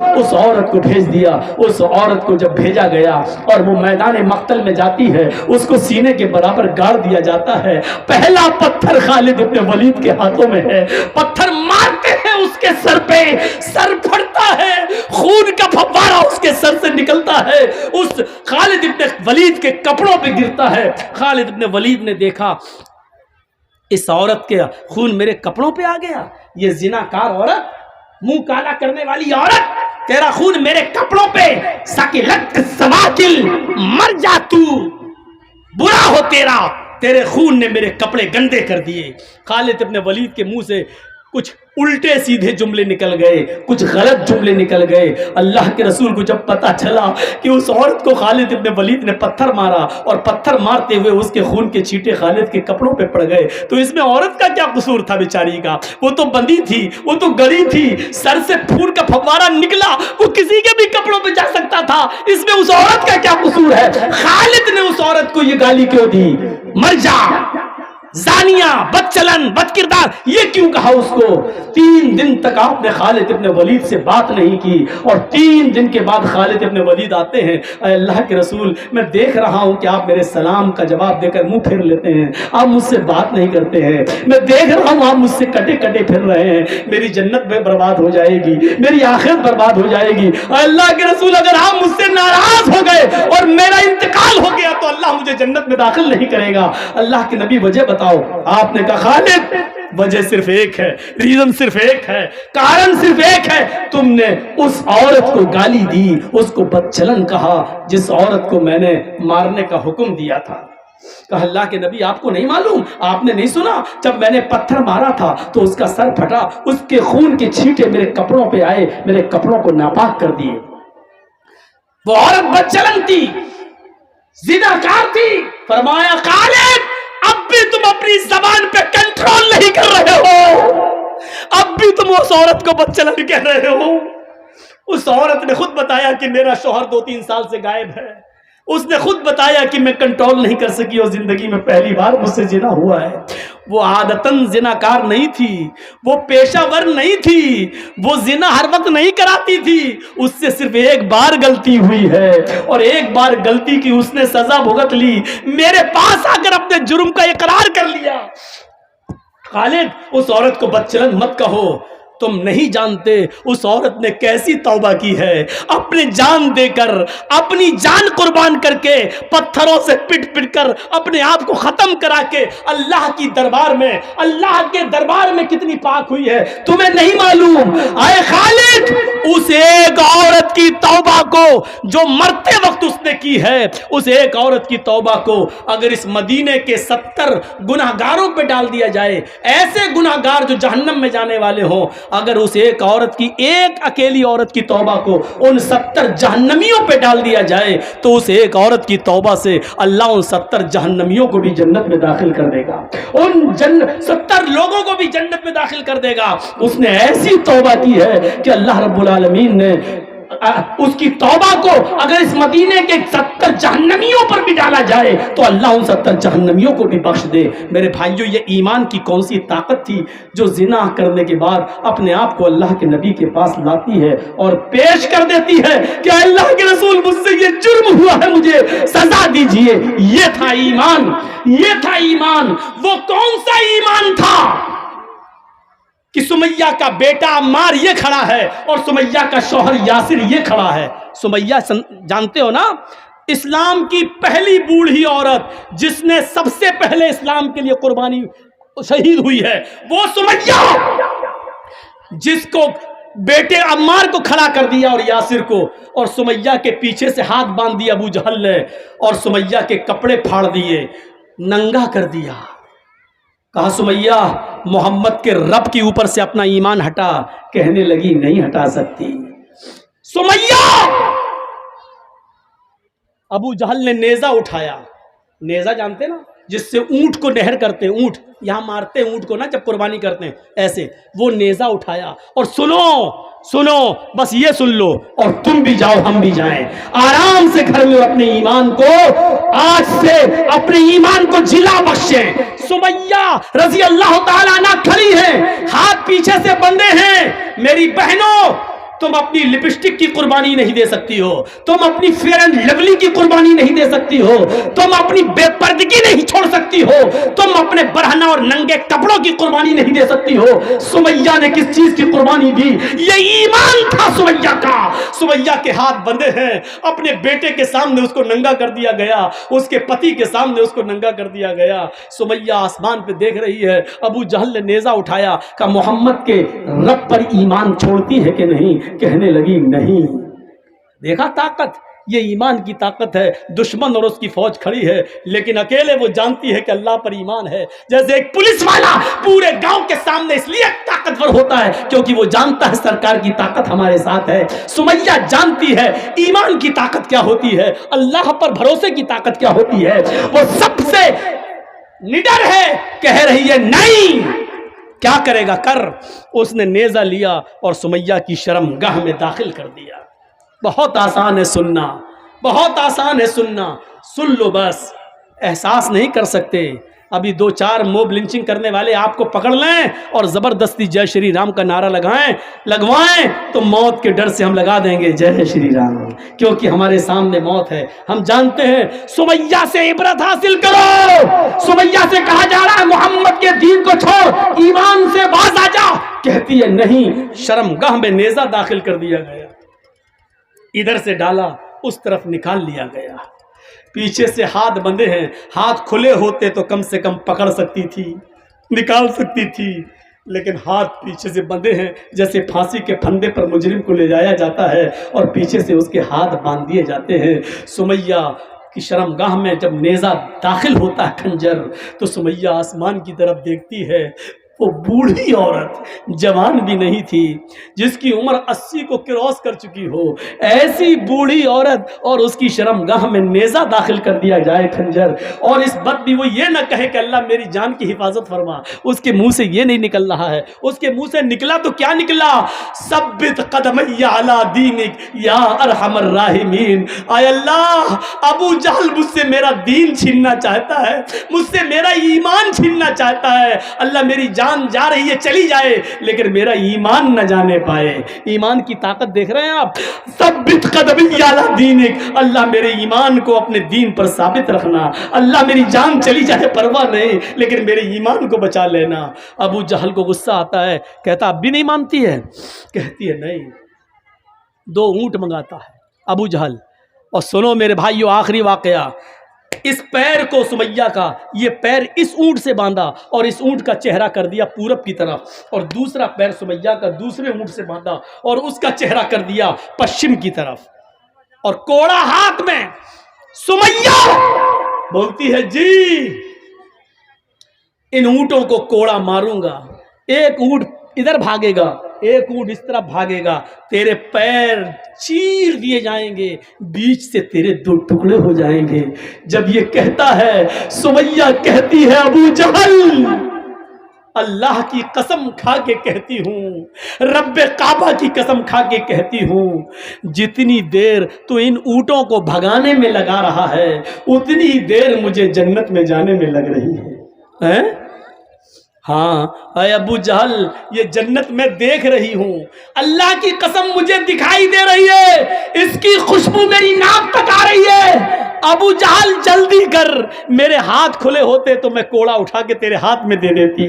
اس عورت کو بھیج دیا. اس عورت کو جب بھیجا گیا اور وہ میدان مقتل میں جاتی ہے, اس کو سینے کے برابر گاڑ دیا جاتا ہے. پہلا پتھر خالد ابن ولید کے ہاتھوں میں ہے. پتھر مارتے ہیں اس کے سر پہ, سر پھٹتا ہے, خون کا فوارہ اس کے سر سے نکلتا ہے, اس خالد ابن ولید کے کپڑوں پہ گرتا ہے. خالد ابن ولید نے دیکھا اس عورت کے خون میرے کپڑوں پہ آ گیا, یہ زناکار عورت, منہ کالا کرنے والی عورت, تیرا خون میرے کپڑوں پہ, سکلت سواکل, مر جا تو, برا ہو تیرا, تیرے خون نے میرے کپڑے گندے کر دیے. خالد ابن ولید کے منہ سے کچھ الٹے سیدھے جملے نکل گئے, کچھ غلط جملے نکل گئے. اللہ کے رسول کو جب پتا چلا کہ اس عورت کو خالد ابن ولید نے پتھر مارا اور پتھر مارتے ہوئے اس کے خون کے چھینٹے خالد کے کپڑوں پہ پڑ گئے, تو اس میں عورت کا کیا قصور تھا بیچاری کا؟ وہ تو بندی تھی, وہ تو گڑی تھی, سر سے خون کا فوارہ نکلا, وہ کسی کے بھی کپڑوں پہ جا سکتا تھا, اس میں اس عورت کا کیا قصور ہے؟ خالد نے اس عورت کو یہ گالی کیوں دی؟ مر جا, زانیہ, بد چلن, بد کردار, یہ کیوں کہا اس کو؟ 3 دن تک آپ نے خالد ابن ولید سے بات نہیں کی, اور 3 دن کے بعد خالد ابن ولید آتے ہیں. اے اللہ کے رسول, میں دیکھ رہا ہوں کہ آپ میرے سلام کا جواب دے کر منہ پھیر لیتے ہیں, آپ مجھ سے بات نہیں کرتے ہیں, میں دیکھ رہا ہوں آپ مجھ سے کٹے کٹے پھر رہے ہیں, میری جنت میں برباد ہو جائے گی, میری آخرت برباد ہو جائے گی. اے اللہ کے رسول, اگر آپ مجھ سے ناراض ہو گئے اور میرا انتقال ہو گیا تو اللہ مجھے جنت میں داخل نہیں کرے گا. اللہ کے نبی وجہ بتاؤ. آپ نے کہا خالد, وجہ صرف ایک ہے, ریزن صرف ایک ہے, کارن صرف ایک ہے, تم نے اس عورت کو گالی دی, اس کو بدچلن کہا جس عورت کو میں نے مارنے کا حکم دیا تھا. کہا اللہ کے نبی آپ کو نہیں معلوم, آپ نے نہیں سنا جب میں نے پتھر مارا تھا تو اس کا سر پھٹا, اس کے خون کے چھینٹے میرے کپڑوں پہ آئے, میرے کپڑوں کو ناپاک کر دیے. وہ عورت بدچلن تھی, زناکار تھی. فرمایا خالد, اب بھی تم اپنی زبان پہ کنٹرول نہیں کر رہے ہو, اب بھی تم اس عورت کو بدچلن کہہ رہے ہو. اس عورت نے خود بتایا کہ میرا شوہر 2-3 سال سے غائب ہے, اس نے خود بتایا کہ میں کنٹرول نہیں کر سکی اور زندگی میں پہلی بار مجھ سے زنا ہوا ہے. وہ عادتاً زناکار نہیں تھی, وہ پیشہ ور نہیں تھی, وہ زنا ہر وقت نہیں کراتی تھی, اس سے صرف ایک بار غلطی ہوئی ہے اور ایک بار غلطی کی اس نے سزا بھگت لی, میرے پاس آ کر اپنے جرم کا اقرار کر لیا. خالد, اس عورت کو بدچلن مت کہو, تم نہیں جانتے اس عورت نے کیسی توبہ کی ہے, اپنی جان دے کر, اپنی جان قربان کر کے, پتھروں سے پٹ پٹ کر اپنے آپ کو ختم کرا کے اللہ کی دربار میں, اللہ کے دربار میں کتنی پاک ہوئی ہے تمہیں نہیں معلوم. اے خالد, اس ایک عورت کی توبہ کو جو مرتے وقت اس نے کی ہے, اس ایک عورت کی توبہ کو اگر اس مدینے کے 70 گناہگاروں پہ ڈال دیا جائے, ایسے گناہگار جو جہنم میں جانے والے ہوں, اگر اس ایک عورت کی, ایک اکیلی عورت کی توبہ کو ان 70 جہنمیوں پہ ڈال دیا جائے تو اس ایک عورت کی توبہ سے اللہ ان 70 جہنمیوں کو بھی جنت میں داخل کر دے گا, ان 70 لوگوں کو بھی جنت میں داخل کر دے گا. اس نے ایسی توبہ کی ہے کہ اللہ رب العالمین نے اس کی توبہ کو اگر اس مدینے کے 70 جہنمیوں پر بھی ڈالا جائے تو اللہ ان 70 جہنمیوں کو بھی بخش دے. میرے بھائیوں, یہ ایمان کی کون سی طاقت تھی جو زنا کرنے کے بعد اپنے آپ کو اللہ کے نبی کے پاس لاتی ہے اور پیش کر دیتی ہے کہ اللہ کے رسول, مجھ سے یہ جرم ہوا ہے, مجھے سزا دیجئے. یہ تھا ایمان, یہ تھا ایمان. وہ کون سا ایمان تھا کہ سمیہ کا بیٹا عمار یہ کھڑا ہے اور سمیہ کا شوہر یاسر یہ کھڑا ہے. سمیہ جانتے ہو نا, اسلام کی پہلی بوڑھی عورت جس نے سب سے پہلے اسلام کے لیے قربانی شہید ہوئی ہے, وہ سمیہ, جس کو بیٹے عمار کو کھڑا کر دیا اور یاسر کو, اور سمیہ کے پیچھے سے ہاتھ باندھ دیا ابو جہل نے اور سمیہ کے کپڑے پھاڑ دیے, ننگا کر دیا. کہا سمیہ, محمد کے رب کے اوپر سے اپنا ایمان ہٹا. کہنے لگی نہیں ہٹا سکتی. سمیہ, ابو جہل نے نیزہ اٹھایا. نیزہ جانتے نا, جس سے اونٹ کو نہر کرتے ہیں, اونٹ یہاں مارتے ہیں اونٹ کو نا جب قربانی کرتے ہیں, ایسے وہ نیزہ اٹھایا. اور سنو, بس یہ سن لو, اور تم بھی جاؤ ہم بھی جائیں, آرام سے گھر میں اپنے ایمان کو, آج سے اپنے ایمان کو جلا بخشیں. سمیہ رضی اللہ تعالیٰ عنہ کھڑی ہیں, ہاتھ پیچھے سے بندھے ہیں. میری بہنوں, तुम अपनी लिपस्टिक की कुर्बानी नहीं दे सकती हो, तुम अपनी फेयर एंड लवली की कुर्बानी नहीं दे सकती हो, तुम अपनी बेपर्दगी नहीं छोड़ सकती हो, तुम अपने बरहना और नंगे कपड़ों की कुर्बानी नहीं दे सकती हो। सुमैया ने किस चीज की कुर्बानी दी? ये ईमान था सुमैया का। सुमैया के हाथ बंधे हैं, अपने बेटे के सामने उसको नंगा कर दिया गया, उसके पति के सामने उसको नंगा कर दिया गया। सुमैया आसमान पे देख रही है, अबू जहल ने नेजा उठाया, कहा मोहम्मद के रब पर ईमान छोड़ती है कि नहीं? कहने लगी नहीं। देखा ताकत, ये ईमान की ताकत है। दुश्मन और उसकी फौज खड़ी है, लेकिन अकेले वो जानती है कि अल्लाह पर ईमान है। जैसे एक पुलिस वाला पूरे गांव के सामने इसलिए ताकतवर होता है क्योंकि वो जानता है सरकार की ताकत हमारे साथ है। सुमैया जानती है ईमान की ताकत क्या होती है, अल्लाह पर भरोसे की ताकत क्या होती है। वो सबसे निडर है, कह रही है नहीं, क्या करेगा कर। उसने नेजा लिया और सुमैया की शर्मगाह में दाखिल कर दिया। बहुत आसान है सुनना, बहुत आसान है सुनना, सुन लो बस। एहसास नहीं कर सकते। अभी 2-4 मोब लिंचिंग करने वाले आपको पकड़ लें और जबरदस्ती जय श्री राम का नारा लगवाएं तो मौत के डर से हम लगा देंगे जय श्री राम, क्योंकि हमारे सामने मौत है। हम जानते हैं। सुमैया से इबरत हासिल करो। सुमैया से कहा जा रहा है मोहम्मद के दीन को छोड़, ईमान से बाज आ जा। कहती है नहीं। शर्मगाह में नेजा दाखिल कर दिया गया, इधर से डाला, उस तरफ निकाल लिया गया। पीछे से हाथ बंधे हैं, हाथ खुले होते तो कम से कम पकड़ सकती थी, निकाल सकती थी, लेकिन हाथ पीछे से बंधे हैं। जैसे फांसी के फंदे पर मुजरिम को ले जाया जाता है और पीछे से उसके हाथ बांध दिए जाते हैं। सुमैया की शर्मगाह में जब नेजा दाखिल होता है खंजर, तो सुमैया आसमान की तरफ देखती है। वो बूढ़ी औरत, जवान भी नहीं थी, जिसकी उम्र 80 को क्रॉस कर चुकी हो, ऐसी बूढ़ी औरत, और उसकी शर्मगाह में नेजा दाखिल कर दिया जाए खंजर। और इस बात भी वो ये ना कहे कि अल्लाह मेरी जान की हिफाजत फरमा। उसके मुंह से ये नहीं निकल रहा है, उसके मुंह से निकला तो क्या निकला? सब्बित कदमैया अला दीनिक या अरहमर राहिमीन। आय अल्लाह, अबू जहल मुझसे मेरा दीन छीनना चाहता है, मुझसे मेरा ईमान छीनना चाहता है। अल्लाह मेरी जान जा रही है, चली जाए, लेकिन मेरा ईमान न जाने पाए। ईमान की ताकत देख रहे हैं आप? सब्बित कदमी अला दीनिक। अल्लाह मेरे ईमान को अपने दीन पर साबित रखना। अल्लाह मेरी जान चली जाए परवाह नहीं, लेकिन मेरे ईमान को बचा लेना। अबू जहल को गुस्सा आता है, कहता अब भी नहीं मानती है? कहती है नहीं। 2 ऊंट मंगाता है अबू जहल। और सुनो मेरे भाइयों, आखिरी वाकया, इस पैर को सुमैया का, ये पैर इस ऊंट से बांधा और इस ऊंट का चेहरा कर दिया पूरब की तरफ, और दूसरा पैर सुमैया का दूसरे ऊंट से बांधा और उसका चेहरा कर दिया पश्चिम की तरफ, और कोड़ा हाथ में। सुमैया बोलती है जी, इन ऊंटों को कोड़ा मारूंगा, एक ऊंट इधर भागेगा, एक ऊंट इस तरफ भागेगा, तेरे पैर चीर दिए जाएंगे, बीच से तेरे 2 टुकड़े हो जाएंगे। जब ये कहता है, सुमैया कहती है अबू जहल, अल्लाह की कसम खा के कहती हूँ, रब्बे काबा की कसम खा के कहती हूँ, जितनी देर तू इन ऊंटों को भगाने में लगा रहा है, उतनी देर मुझे जन्नत में जाने में लग रही है? हाँ अय अबू जहल, ये जन्नत मैं देख रही हूँ, अल्लाह की कसम मुझे दिखाई दे रही है, इसकी खुशबू मेरी नाक तक आ रही है। अबू जहल जल्दी कर, मेरे हाथ खुले होते तो मैं कोड़ा उठा के तेरे हाथ में दे देती,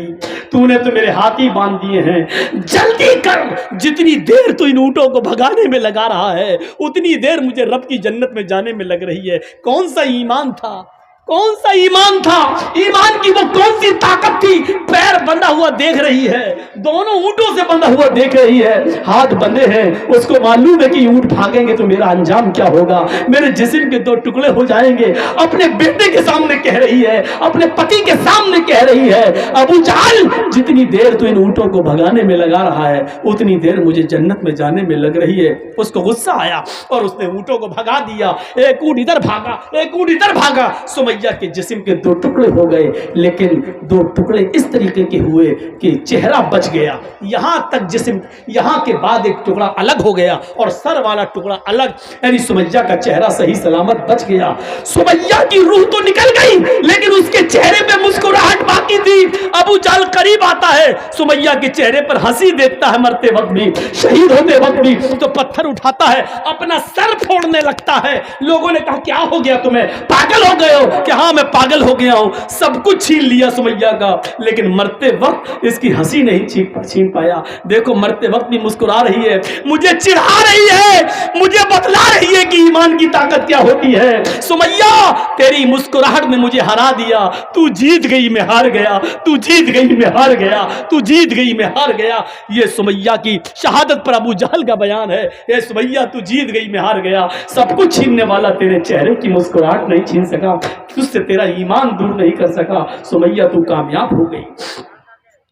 तूने तो मेरे हाथ ही बांध दिए हैं। जल्दी कर, जितनी देर तू इन ऊंटों को भगाने में लगा रहा है, उतनी देर मुझे रब की जन्नत में जाने में लग रही है। कौन सा ईमान था, कौन सा ईमान था? ईमान की वो कौन सी ताकत थी? पैर बंधा हुआ देख रही है, दोनों ऊंटों से बंधा हुआ देख रही है, हाथ बंधे हैं, उसको मालूम है कि ऊंट भागेंगे तो मेरा अंजाम क्या होगा, मेरे जिस्म के 2 टुकड़े हो जाएंगे। अपने बेटे के सामने कह रही है, अपने पति के सामने कह रही है, अबू जहल जितनी देर तू इन ऊंटों को भगाने में लगा रहा है, उतनी देर मुझे जन्नत में जाने में लग रही है। उसको गुस्सा आया और उसने ऊंटों को भगा दिया। एक ऊंट इधर भागा, एक ऊंट इधर भागा। सुमैया सुमैया के जिस्म के दो टुकड़े हो गए, लेकिन दो टुकड़े इस तरीके के हुए कि चेहरा बच गया, यहाँ तक जिस्म, यहाँ के बाद एक टुकड़ा अलग हो गया और सर वाला टुकड़ा अलग, यानी सुमैया का चेहरा सही सलामत बच गया। सुमैया की रूह तो निकल गई, लेकिन उसके चेहरे पे मुस्कुराहट बाकी थी। अबू जहल करीब आता है, सुमैया के चेहरे पर हंसी देखता है, मरते वक्त भी, शहीद होते वक्त भी, तो पत्थर उठाता है, अपना सर फोड़ने लगता है। लोगों ने कहा क्या हो गया तुम्हें, पागल हो गए हो? कि हाँ मैं पागल हो गया हूं, सब कुछ छीन लिया सुमैया का, लेकिन मरते वक्त इसकी हंसी नहीं छीन पाया। देखो मरते वक्त भी मुस्कुरा रही है, मुझे चिढ़ा रही है, मुझे बतला रही है कि ईमान की ताकत क्या होती है। सुमैया तेरी मुस्कुराहट ने मुझे हरा दिया, तू जीत गई मैं हार गया, तू जीत गई मैं हार गया, तू जीत गई मैं हार गया। ये सुमैया की शहादत पर अबू जहल का बयान है। ए सुमैया तू जीत गई मैं हार गया, सब कुछ छीनने वाला तेरे चेहरे की मुस्कुराहट नहीं छीन सका, तुझसे तेरा ईमान दूर नहीं कर सका, सुमैया तू कामयाब हो गई।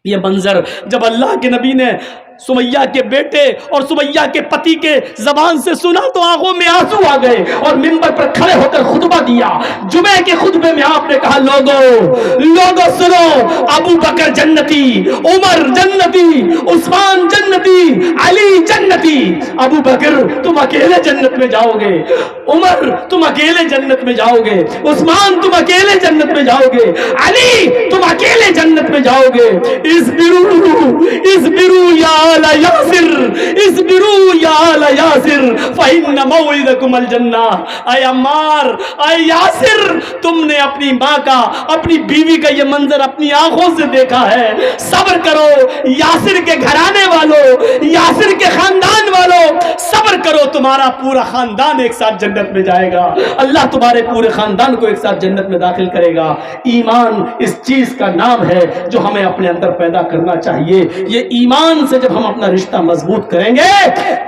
ये मंजर जब अल्लाह के नबी ने सुमैया के बेटे और सुमैया के पति के जबान से सुना तो आंखों में आंसू आ गए और मिंबर पर खड़े होकर खुतबा दिया। जुमे के खुतबे में आपने कहा लोगो सुनो, अबू बकर जन्नती, उमर जन्नती, उस्मान जन्नती, अली जन्नती। अबू बकर तुम अकेले जन्नत में जाओगे, उमर तुम अकेले जन्नत में जाओगे, उस्मान तुम अकेले जन्नत में जाओगे, अली तुम अकेले जन्नत में जाओगे। इसबिरू या आला यासिर, इसबिरू या आला यासिर फइन्न मौइदकुम अल जन्ना। ऐ अम्मार, ऐ यासिर, तुमने अपनी माँ का, अपनी बीवी का ये मंजर अपनी आंखों से देखा है, सब्र करो। यासिर के घराने वालों, यासिर के खानदान वालों, सब्र करो, तुम्हारा पूरा खानदान एक साथ जन्नत में जाएगा, अल्लाह तुम्हारे पूरे खानदान को एक साथ जन्नत में दाखिल करेगा। ईमान इस चीज का नाम है जो हमें अपने अंदर पैदा करना चाहिए। ये ईमान से जब हम अपना रिश्ता मजबूत करेंगे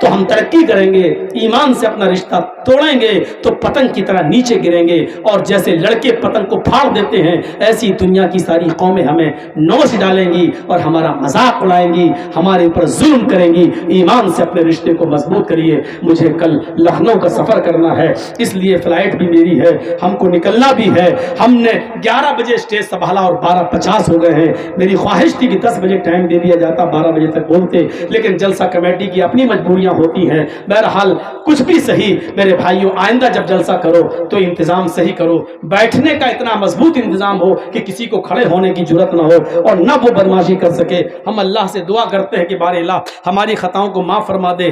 तो हम तरक्की करेंगे, ईमान से अपना रिश्ता तोड़ेंगे तो पतंग की तरह नीचे गिरेंगे, और जैसे लड़के पतंग को फाड़ देते हैं ऐसी दुनिया की सारी कौमें हमें नोच डालेंगी और हमारा मजाक उड़ाएंगी, हमारे ऊपर जुल्म करेंगी। ईमान से अपने रिश्ते को मजबूत करिए। मुझे कल लखनऊ का सफर करना है, इसलिए फ्लाइट भी मेरी है, हमको निकलना भी है। हमने 11 बजे स्टेज संभाला और 12:50 हो गए हैं। मेरी ख्वाहिश थी कि 10 बजे टाइम दे दिया जाता, 12 बजे तक बोलते, लेकिन जलसा कमेटी की अपनी मजबूरियां होती हैं। बहरहाल कुछ भी सही मेरे भाइयों, आइंदा जब जलसा करो तो इंतजाम सही करो, बैठने का इतना मजबूत इंतजाम हो कि किसी को खड़े होने की जरूरत ना हो और ना वो बदमाशी कर सके। हम अल्लाह से दुआ करते हैं कि बारे अल्लाह हमारी खताओं को माफ़ फरमा दे।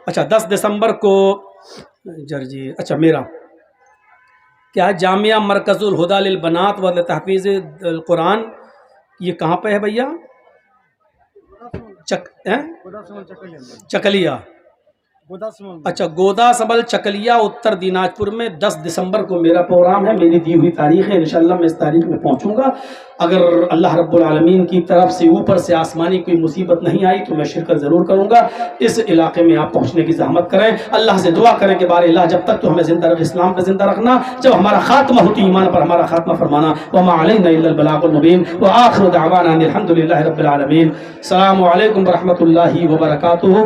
अच्छा 10 दिसंबर को जर्जी, अच्छा मेरा क्या जामिया मरकजुल हुदा लिल बनात व तहफीज़ कुरान, ये कहाँ पे है भैया? चकलिया, अच्छा गोदा सबल चकलिया, उत्तर दिनाजपुर में 10 दिसंबर को मेरा प्रोग्राम है। मेरी दी हुई तारीख है, इंशाल्लाह मैं इस तारीख में पहुंचूंगा। अगर अल्लाह रब्बुल आलमीन की तरफ से ऊपर से आसमानी कोई मुसीबत नहीं आई तो मैं शिरकत ज़रूर करूंगा। इस इलाके में आप पहुंचने की ज़हमत करें, अल्लाह से दुआ करें कि बारे अल्लाह जब तक तो हमें जिंदा रख, इस्लाम पर जिंदा रखना, जब हमारा खात्मा होती ईमान पर हमारा खात्मा फरमाना। व मा अलैना इल्लल बलागुल मुबीन व आखिरु दअवाना अनिल हम्दुलिल्लाहि रब्बिल आलमीन। अस्सलामु अलैकुम व रहमतुल्लाहि व बरकातुहू।